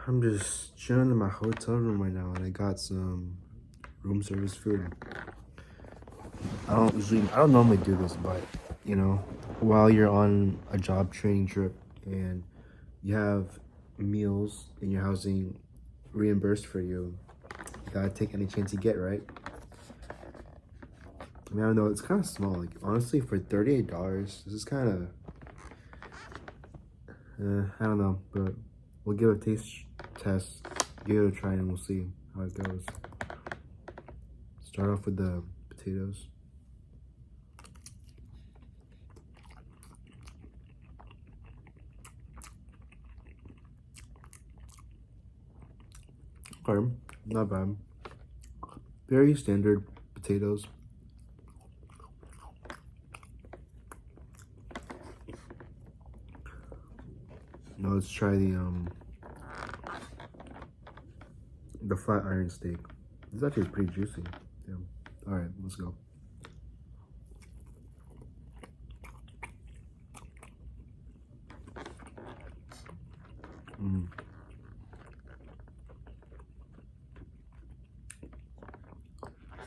I'm just chilling in my hotel room right now, and I got some room service food. I don't normally do this, but you know, while you're on a job training trip and you have meals and your housing reimbursed for you, you gotta take any chance you get, right? I mean, I don't know, it's kind of small. Like honestly, for $38, this is kind of, I don't know, but we'll give it a taste test, give it a try, and we'll see how it goes. Start off with the potatoes. Okay, not bad. Very standard potatoes. Now let's try the flat iron steak. This actually is pretty juicy. Yeah. All right, let's go. Mm.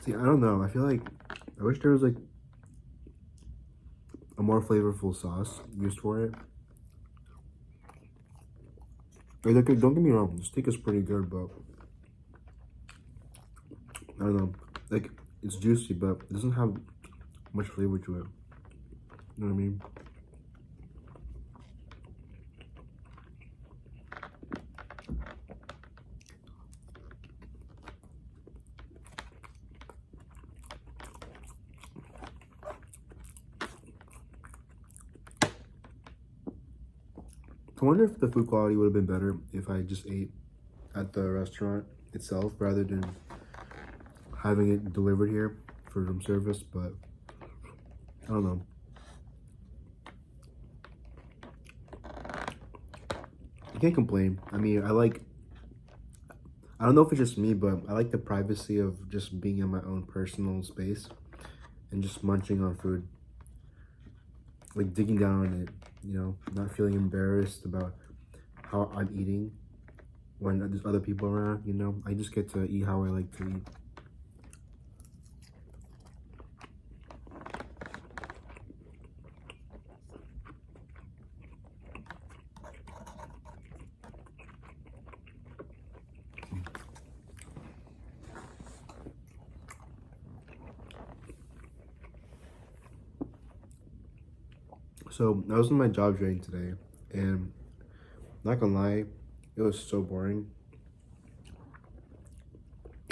See, I don't know. I feel like I wish there was like a more flavorful sauce used for it. Like, don't get me wrong, the steak is pretty good, but I don't know. Like, it's juicy, but it doesn't have much flavor to it. You know what I mean? I wonder if the food quality would have been better if I just ate at the restaurant itself rather than having it delivered here for room service, but I don't know. I can't complain. I mean, I don't know if it's just me, but I like the privacy of just being in my own personal space and just munching on food. Like digging down on it, not feeling embarrassed about how I'm eating when there's other people around. I just get to eat how I like to eat. So I was in my job training today, and not gonna lie, it was so boring.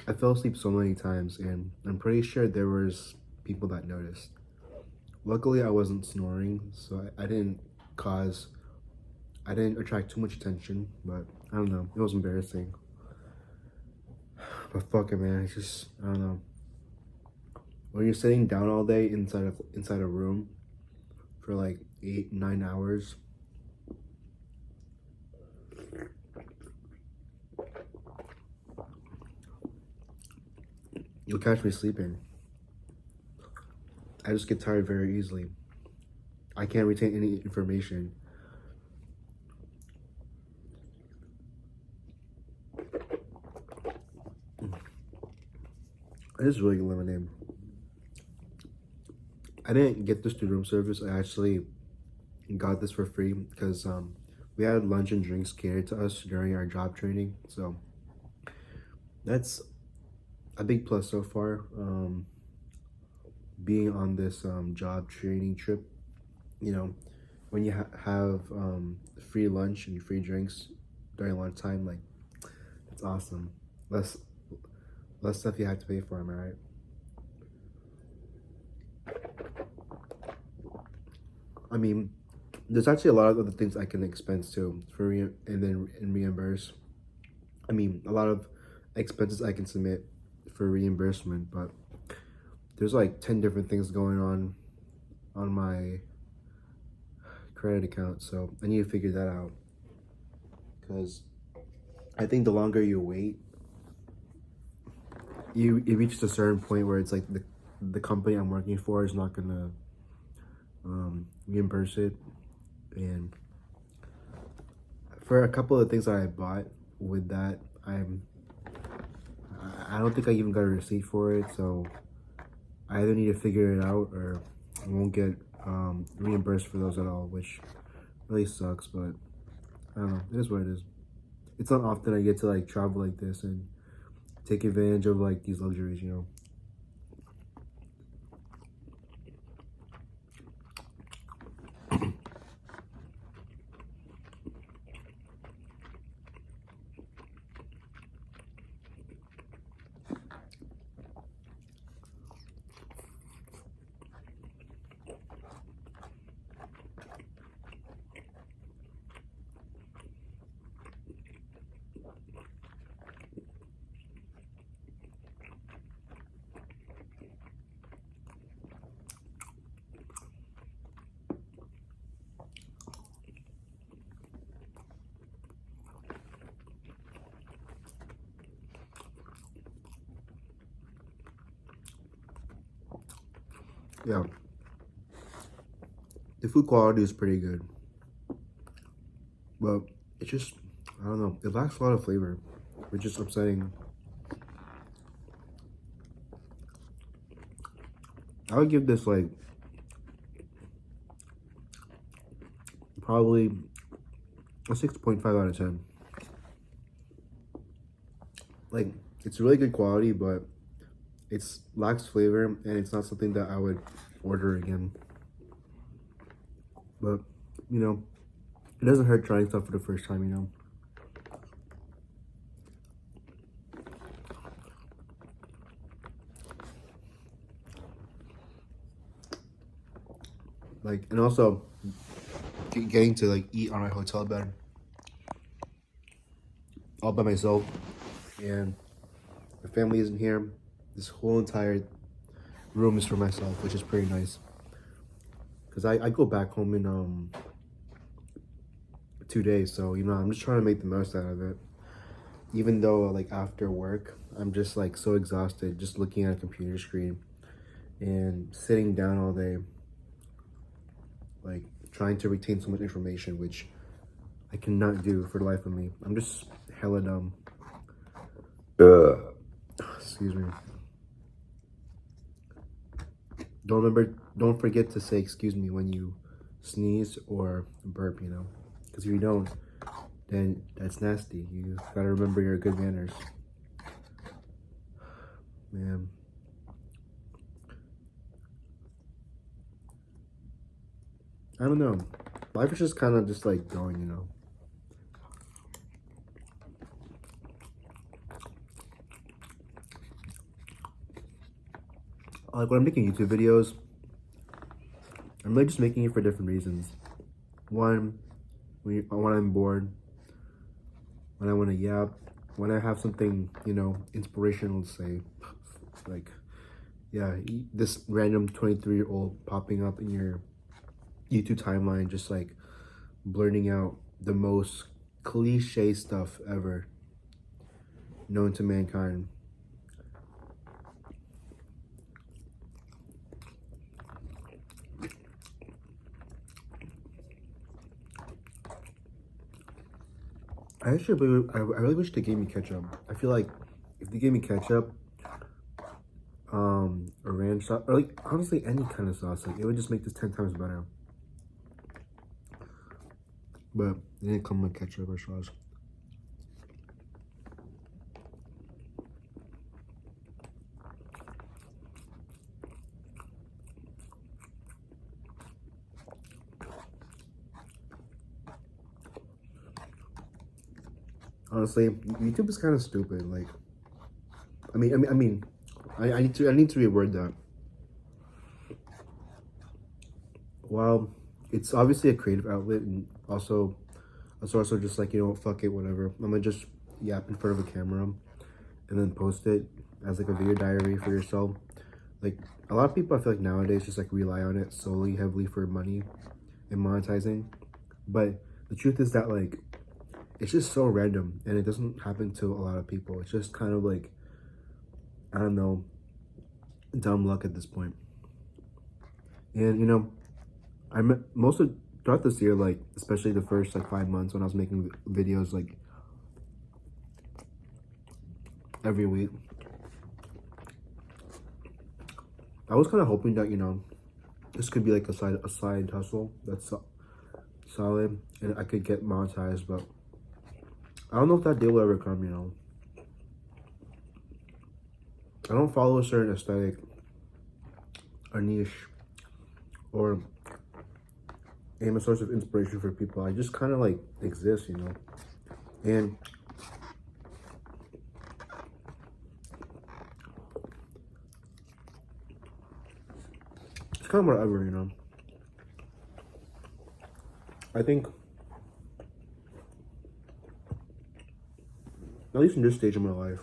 I fell asleep so many times, and I'm pretty sure there was people that noticed. Luckily, I wasn't snoring, so cause, I didn't attract too much attention, but I don't know, it was embarrassing. But fuck it, man, it's just, I don't know. When you're sitting down all day inside a room for like 8, 9 hours, you'll catch me sleeping. I just get tired very easily. I can't retain any information. It is really good lemonade. I didn't get this through room service. I actually got this for free because we had lunch and drinks catered to us during our job training. So that's a big plus so far. Being on this job training trip, when you have free lunch and free drinks during lunchtime, like it's awesome. Less stuff you have to pay for. Am I right? I mean, there's actually a lot of other things I can expense too and reimburse. I mean, a lot of expenses I can submit for reimbursement, but there's like 10 different things going on my credit account, so I need to figure that out because I think the longer you wait, it reaches a certain point where it's like the company I'm working for is not gonna reimburse it, and for a couple of things that I bought, with that, I don't think I even got a receipt for it, so I either need to figure it out or I won't get reimbursed for those at all, which really sucks. But I don't know, it is what it is. It's not often I get to like travel like this and take advantage of like these luxuries, you know. Yeah, the food quality is pretty good, but it's just, I don't know, it lacks a lot of flavor, which is upsetting. I would give this like probably a 6.5 out of 10. Like, it's really good quality, but it's lacks flavor and it's not something that I would order again. But, you know, it doesn't hurt trying stuff for the first time, you know. Like, and also getting to like eat on my hotel bed all by myself, and the family isn't here. This whole entire room is for myself, which is pretty nice. Cause I go back home in 2 days, so you know I'm just trying to make the most out of it. Even though like after work, I'm just like so exhausted just looking at a computer screen and sitting down all day, like trying to retain so much information, which I cannot do for the life of me. I'm just hella dumb. Excuse me. Don't forget to say excuse me when you sneeze or burp, you know, because if you don't, then that's nasty. You gotta remember your good manners, man. I don't know. Life is just kind of just like going, you know. Like when I'm making YouTube videos, I'm really just making it for different reasons. One, when I'm bored, when I want to yap, when I have something, you know, inspirational to say. Like, yeah, this random 23-year-old popping up in your YouTube timeline, just like blurting out the most cliche stuff ever known to mankind. I really wish they gave me ketchup. I feel like if they gave me ketchup, or ranch sauce, or like honestly any kind of sauce, like it would just make this 10 times better. But it didn't come with ketchup or sauce. Honestly, YouTube is kind of stupid. Like, I need to reword that. While it's obviously a creative outlet, and also it's also just like, you know, fuck it, whatever. I'm gonna just yap in front of a camera and then post it as like a video diary for yourself. Like a lot of people, I feel like nowadays just like rely on it solely heavily for money and monetizing. But the truth is that like it's just so random and it doesn't happen to a lot of people. It's just kind of like, I don't know, dumb luck at this point. And you know, most of throughout this year, like especially the first like 5 months when I was making videos, like every week. I was kind of hoping that this could be like a side hustle that's solid and I could get monetized, but I don't know if that day will ever come. I don't follow a certain aesthetic or niche or am a source of inspiration for people. I just kind of like exist. And it's kind of whatever. I think, at least in this stage of my life,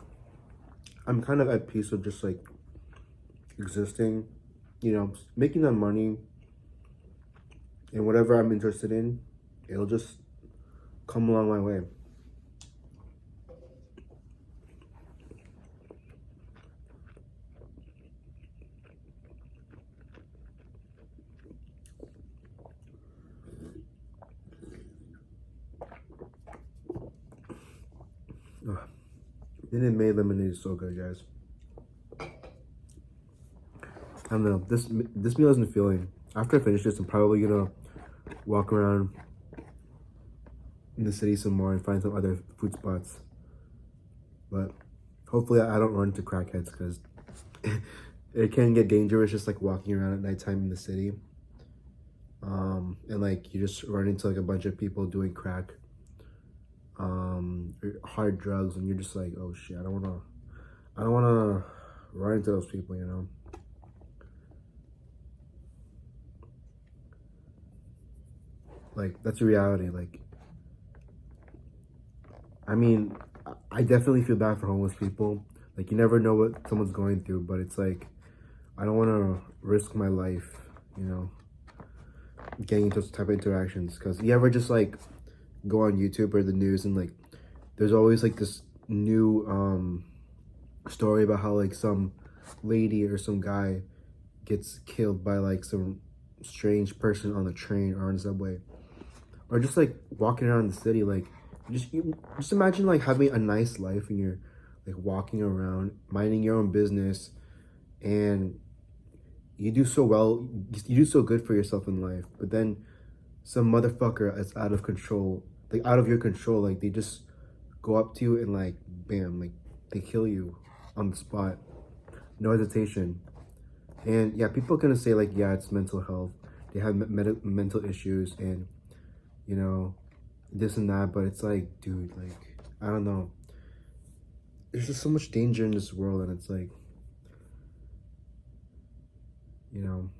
I'm kind of at peace of just like existing, making that money and whatever I'm interested in, it'll just come along my way. Ugh. Minute Maid lemonade is so good, guys. I don't know. This meal isn't feeling. After I finish this, I'm probably gonna walk around in the city some more and find some other food spots. But hopefully, I don't run into crackheads because it can get dangerous just like walking around at nighttime in the city. And like you just run into like a bunch of people doing crack, or hard drugs, and you're just like, oh shit, I don't wanna run into those people. Like that's a reality. Like, I mean, I definitely feel bad for homeless people. Like you never know what someone's going through, but it's like I don't want to risk my life, you know, getting into those type of interactions. Because you ever just like go on YouTube or the news and like there's always like this new story about how like some lady or some guy gets killed by like some strange person on the train or on the subway or just like walking around the city. Like just imagine like having a nice life and you're like walking around minding your own business and you do so well, you do so good for yourself in life, but then some motherfucker that's out of control, like out of your control, like they just go up to you and like bam, like they kill you on the spot, no hesitation. And yeah, people are gonna say like, yeah, it's mental health, they have mental issues and you know this and that, but it's like, dude, like I don't know, there's just so much danger in this world, and it's like, you know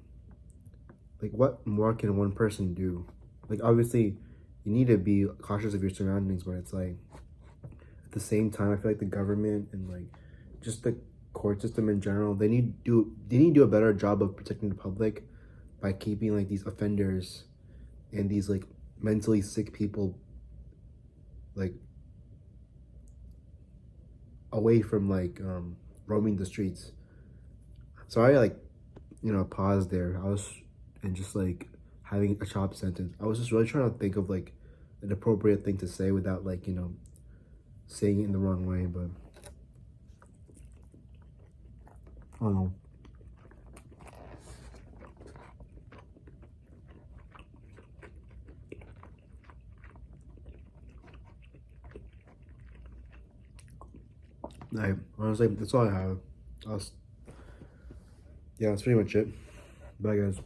like what more can one person do? Like obviously you need to be cautious of your surroundings, but it's like at the same time I feel like the government and like just the court system in general, they need to do a better job of protecting the public by keeping like these offenders and these like mentally sick people like away from like roaming the streets. So I like paused there. I was and just like having a chop sentence. I was just really trying to think of like an appropriate thing to say without like saying it in the wrong way, but I don't know. I honestly, that's all I have. I was, yeah, that's pretty much it. Bye, guys.